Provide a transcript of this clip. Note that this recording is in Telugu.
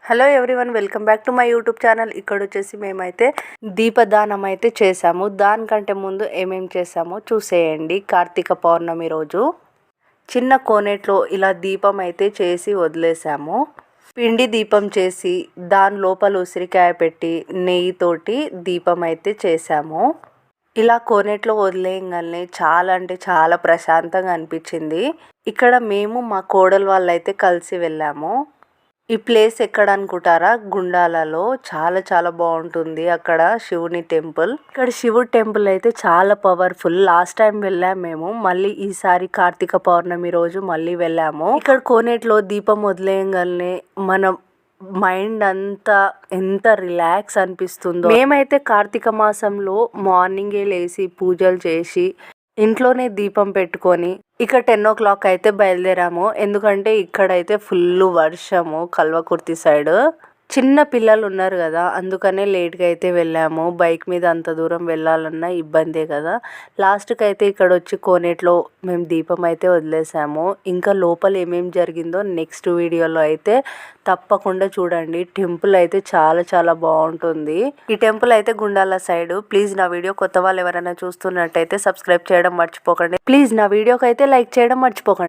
Hello everyone, welcome back to my YouTube channel. ఇక్కడ వచ్చేసి మేమైతే దీపదానం అయితే చేసాము. దానికంటే ముందు ఏమేం చేసామో చూసేయండి. కార్తీక పౌర్ణమి రోజు చిన్న కోనేట్లో ఇలా దీపం అయితే చేసి వదిలేసాము. పిండి దీపం చేసి దాని లోపల ఉసిరికాయ పెట్టి నెయ్యితోటి దీపం అయితే చేసాము. ఇలా కోనేట్లో వదిలేయంగానే చాలా అంటే చాలా ప్రశాంతంగా అనిపించింది. ఇక్కడ మేము మా కోడలు వాళ్ళైతే కలిసి వెళ్ళాము. ఈ ప్లేస్ ఎక్కడ అనుకుంటారా? గుండాలలో చాలా చాలా బాగుంటుంది. అక్కడ శివుని టెంపుల్. ఇక్కడ శివుడి టెంపుల్ అయితే చాలా పవర్ఫుల్. లాస్ట్ టైం వెళ్ళాము మేము, మళ్ళీ ఈసారి కార్తీక పౌర్ణమి రోజు మళ్ళీ వెళ్ళాము. ఇక్కడ కోనేట్లో దీపం వదిలేయంగానే మనం మైండ్ అంతా ఎంత రిలాక్స్ అనిపిస్తుందో. మేమైతే కార్తీక మాసంలో మార్నింగే లేచి పూజలు చేసి ఇంట్లోనే దీపం పెట్టుకొని ఇక 10 o'clock అయితే బయలుదేరాము. ఎందుకంటే ఇక్కడైతే ఫుల్ వర్షము కల్వకుర్తి సైడ్. చిన్న పిల్లలు ఉన్నారు కదా, అందుకనే లేట్గా అయితే వెళ్ళాము. బైక్ మీద అంత దూరం వెళ్ళాలన్నా ఇబ్బందే కదా. లాస్ట్కి అయితే ఇక్కడ వచ్చి కోనేట్లో మేము దీపం అయితే వదిలేసాము. ఇంకా లోపల ఏమేమి జరిగిందో నెక్స్ట్ వీడియోలో అయితే తప్పకుండా చూడండి. టెంపుల్ అయితే చాలా చాలా బాగుంటుంది. ఈ టెంపుల్ అయితే గుండాల సైడ్. ప్లీజ్ నా వీడియో కొత్త వాళ్ళు ఎవరైనా చూస్తున్నట్టయితే సబ్స్క్రైబ్ చేయడం మర్చిపోకండి. ప్లీజ్ నా వీడియోకి అయితే లైక్ చేయడం మర్చిపోకండి.